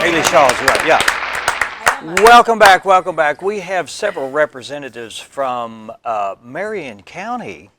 Kaylee Shaw is right, yeah. Welcome back, welcome back. We have several representatives from Marion County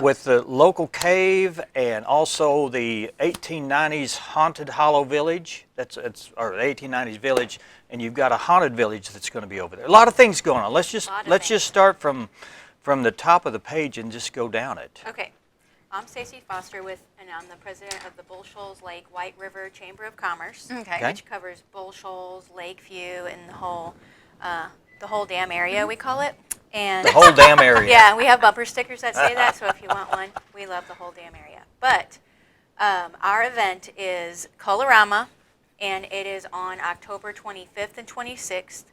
with the local cave and also the 1890s Haunted Hollow Village. Or the 1890s village, and you've got a haunted village that's going to be over there. A lot of things going on. Let's just start from the top of the page and just go down it. Okay. I'm Stacey Foster and I'm the president of the Bull Shoals Lake White River Chamber of Commerce, which covers Bull Shoals, Lakeview, and the whole dam area, we call it. And the whole damn area. Yeah, we have bumper stickers that say that, so if you want one, we love the whole damn area. But our event is Colorama, and it is on October 25th and 26th.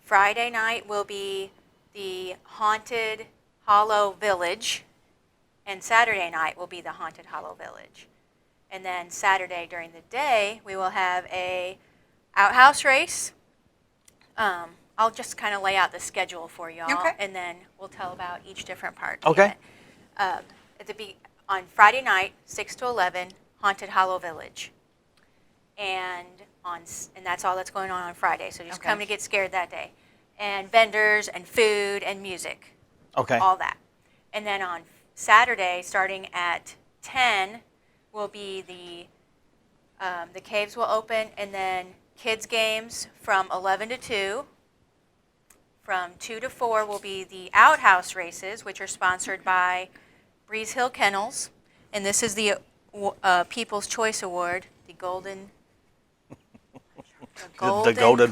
Friday night will be the Haunted Hollow Village, and Saturday night will be the Haunted Hollow Village. And then Saturday during the day, we will have a outhouse race. I'll just kind of lay out the schedule for y'all, and then we'll tell about each different part. Okay. On Friday night, 6 to 11, Haunted Hollow Village. And that's all that's going on Friday, so just come to get scared that day. And vendors and food and music. Okay. All that. And then on Saturday, starting at 10, will be the caves will open, and then kids games from 11 to 2. From 2 to 4 will be the outhouse races, which are sponsored by Breeze Hill Kennels, and this is the People's Choice Award, the golden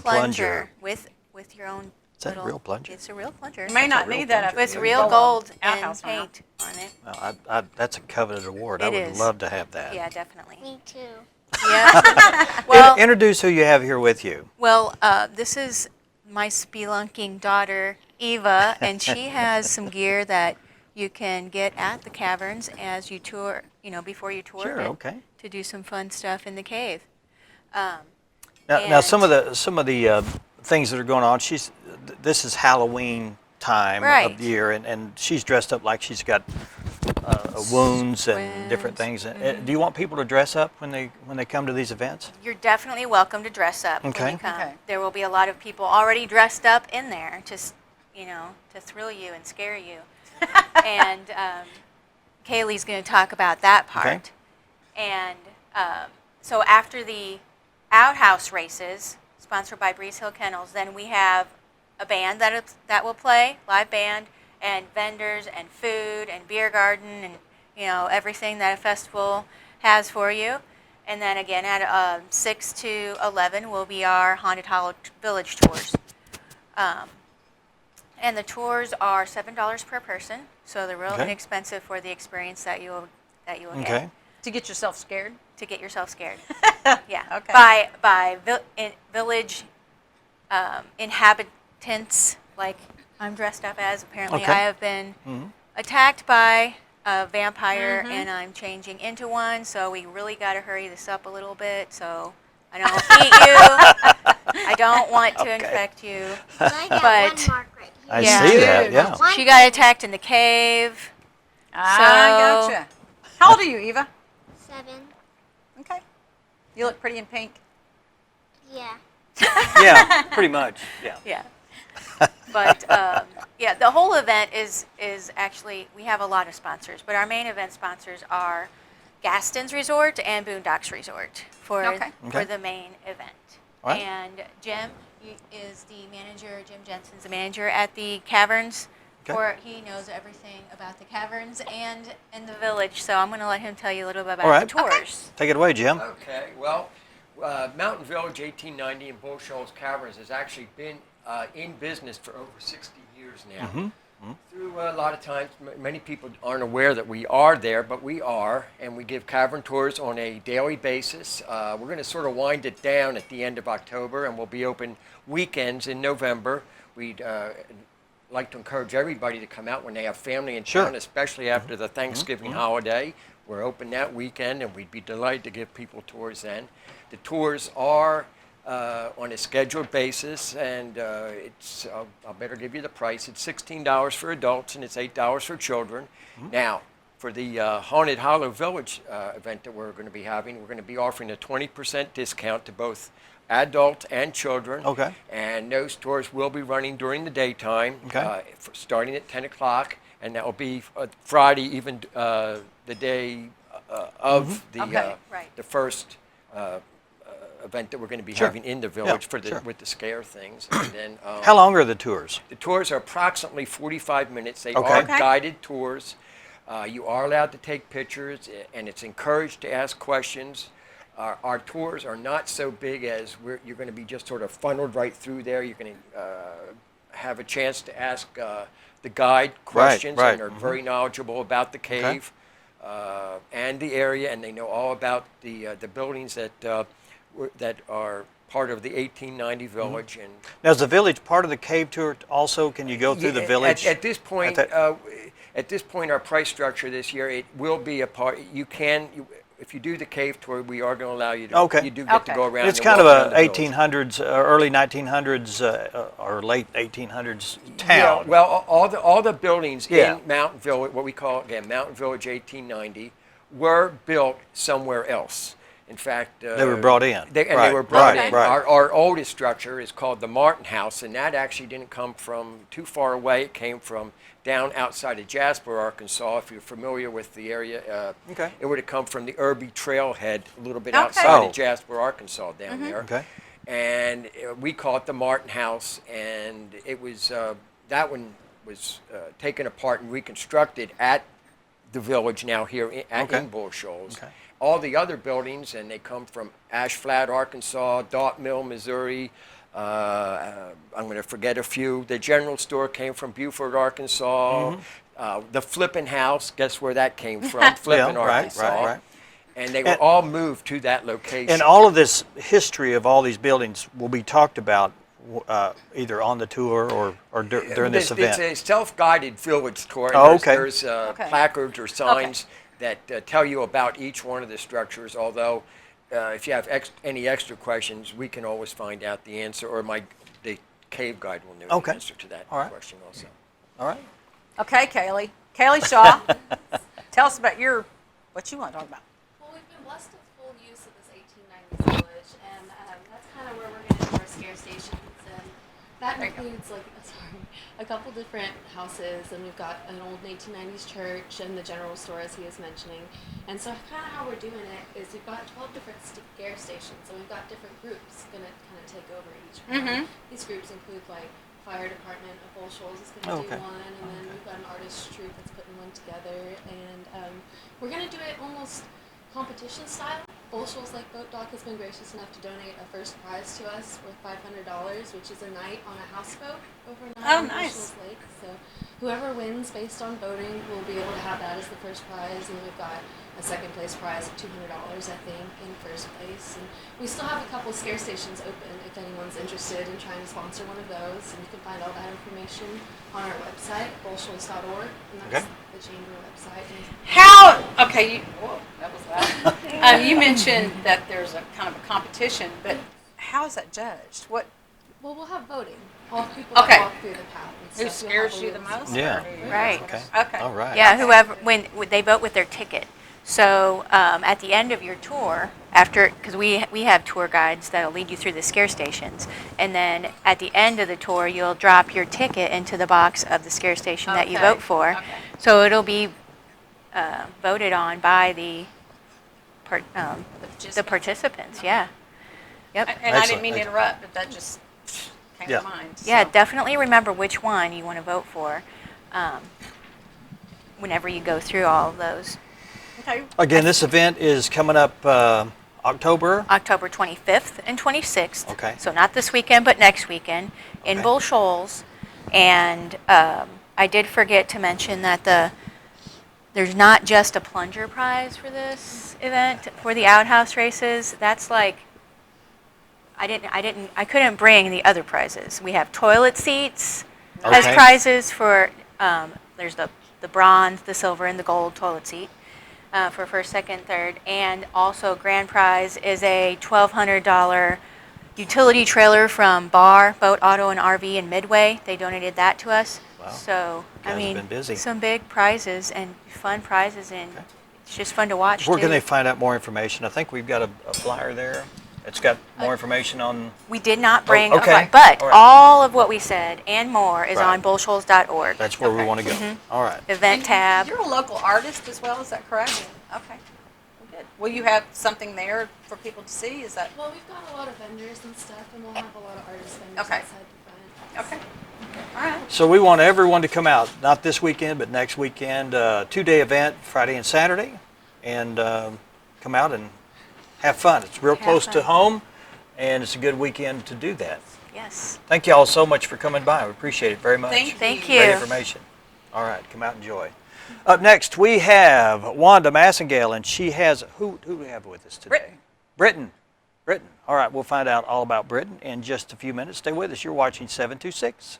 plunger with your own. Is that a real plunger? It's a real plunger. You may not need that. With real gold and paint on it. Well, that's a coveted award. I would love to have that. Yeah, definitely. Me too. Yeah. Well, introduce who you have here with you. Well, this is my spelunking daughter, Eva, and she has some gear that you can get at the caverns as you tour, before you tour. Sure, okay. To do some fun stuff in the cave. Now, some of the things that are going on. This is Halloween time of the year, and she's dressed up like she's got wounds and different things. Do you want people to dress up when they come to these events? You're definitely welcome to dress up when you come. Okay. There will be a lot of people already dressed up in there, just to thrill you and scare you. And Kaylee's going to talk about that part. Okay. And so after the outhouse races, sponsored by Breeze Hill Kennels, then we have a band that will play, live band, and vendors and food and beer garden and everything that a festival has for you. And then again at 6 to 11 will be our Haunted Hollow Village tours. And the tours are $7 per person, so they're real inexpensive for the experience that you will get. To get yourself scared? To get yourself scared. Yeah. Okay. By village inhabitants, like I'm dressed up as. Apparently, I have been attacked by a vampire, and I'm changing into one. So we really got to hurry this up a little bit, so I don't eat you. I don't want to infect you. I got But- one mark right here. I see that. Yeah. She got attacked in the cave. I gotcha. How old are you, Eva? 7. Okay. You look pretty in pink. Yeah. Yeah, pretty much. Yeah. Yeah. But the whole event is actually, we have a lot of sponsors, but our main event sponsors are Gaston's Resort and Boondocks Resort for the main event. All right. And Jim is the manager. Jim Jensen's the manager at the caverns. Okay. He knows everything about the caverns and the village. So I'm going to let him tell you a little bit about All right. the tours. Take it away, Jim. Okay, well, Mountain Village 1890 and Bull Shoals Caverns has actually been in business for over 60 years now. Through a lot of times, many people aren't aware that we are there, but we are, and we give cavern tours on a daily basis. We're going to sort of wind it down at the end of October, and we'll be open weekends in November. We'd like to encourage everybody to come out when they have family in town, especially after the Thanksgiving holiday. We're open that weekend, and we'd be delighted to give people tours then. The tours are on a scheduled basis, and I'll better give you the price. It's $16 for adults, and it's $8 for children. Now, for the Haunted Hollow Village event that we're going to be having. We're going to be offering a 20% discount to both adults and children. Okay. And those tours will be running during the daytime, Okay. starting at 10 o'clock, and that will be Friday, even the day of Okay. the first event that we're going to be having in the village with the scare things. And then How long are the tours? the tours are approximately 45 minutes. They Okay. are Okay. guided tours. You are allowed to take pictures, and it's encouraged to ask questions. Our tours are not so big as you're going to be just sort of funneled right through there. You're going to have a chance to ask the guide questions, right. and they're very knowledgeable about the cave and the area, and they know all about the buildings that are part of the 1890 village. And Now, is the village part of the cave tour also? Can you go through the village? At this point, our price structure this year, it will be a part. If you do the cave tour, we are going to allow you to. Okay. You do get to go around. It's and kind of walk around a the village. 1800s, early 1900s, or late 1800s town. Yeah, well, all the buildings Yeah. in Mountain Village, what we call again Mountain Village 1890, were built somewhere else. In fact, They were brought in. They Right, were brought right, in. right. Our oldest structure is called the Martin House, and that actually didn't come from too far away. It came from down outside of Jasper, Arkansas. If you're familiar with the area, Okay. it would have come from the Irby Trailhead, a little bit Okay. outside Oh. of Jasper, Arkansas, down there. Okay. And we call it the Martin House, and it was that one was taken apart and reconstructed at the village now here in Bull Shoals. Okay. All the other buildings, and they come from Ash Flat, Arkansas, Dot Mill, Missouri. I'm going to forget a few. The general store came from Beaufort, Arkansas. The Flippin' House, guess where that came from? Flippin', Yeah, right, Arkansas. right. And they were all moved to that location. And all of this history of all these buildings will be talked about either on the tour or during this event. It's a self-guided village tour. And Oh, okay. There's placards or signs that tell you about each one of the structures, although if you have any extra questions, we can always find out the answer, or the cave guide will know the answer to that All right. question also. All right. Okay, Kaylee. Kaylee Shaw, tell us about what you want to talk about. Well, we've been blessed with full use of this 1890s village, and that's kind of where we're going to do our scare stations, and that includes a couple different houses, and we've got an old 1890s church and the general store, as he was mentioning. And so kind of how we're doing it is we've got 12 different scare stations, and we've got different groups going to kind of take over each one. These groups include fire department of Bull Shoals is going to do one, and then we've got an artist troupe that's putting one together, and we're going to do it almost competition style. Bull Shoals Lake Boat Dock has been gracious enough to donate a first prize to us worth $500, which is a night on a houseboat overnight on Bull Shoals Lake. So whoever wins based on voting will be able to have that as the first prize, and we've got a second place prize of $200, I think, in first place. And we still have a couple scare stations open if anyone's interested in trying to sponsor one of those. And you can find all that information on our website, bullshoals.org, and that's the chamber website. That was loud. You mentioned that there's a kind of a competition, but how is that judged? Well, we'll have voting. All the people that walk through the path. And Who stuff, scares you the most? Yeah. Right. Okay. All right. Yeah, whoever, when they vote with their ticket. So at the end of your tour, because we have tour guides that'll lead you through the scare stations, and then at the end of the tour, you'll drop your ticket into the box of the scare station that you vote for. Okay. So it'll be voted on by the participants. Yeah. Yep. And I didn't mean to interrupt, but that just came to mind. Yeah, so. definitely remember which one you want to vote for whenever you go through all of those. Okay. Again, this event is coming up October. October 25th and 26th. Okay. So not this weekend, but next weekend in Okay. Bull Shoals. And I did forget to mention that there's not just a plunger prize for this event for the outhouse races. That's like I couldn't bring the other prizes. We have toilet seats as Okay. prizes for there's the bronze, the silver, and the gold toilet seat. For first, second, third, and also grand prize is a $1,200 utility trailer from Bar Boat Auto and RV in Midway. They donated that to us. Wow. So, I Guys have mean, been busy. some big prizes and fun prizes, and it's just fun to watch. Where too. can they find out more information? I think we've got a flyer there. It's got more information on. We did not bring a okay. flyer, but All right. all of what we said and more is Right. on bullshoals.org. That's where we Okay. want to go. All right. Event tab. You're a local artist as well, is that correct? Okay. Well, good. Will you have something there for people to see? Is that Well, we've got a lot of vendors and stuff, and we'll have a lot of artist vendors Okay. outside the front. okay? All right. So we want everyone to come out, not this weekend, but next weekend. 2-day event, Friday and Saturday, and come out and have fun. It's real Have close to fun. home, and it's a good weekend to do that. Yes. Thank you all so much for coming by. We appreciate it very much. Thank you. Great information. All right, come out and enjoy. Up next, we have Wanda Massengale, and she has, who do we have with us today? Britton. Britton. All right, we'll find out all about Britton in just a few minutes. Stay with us. You're watching 726.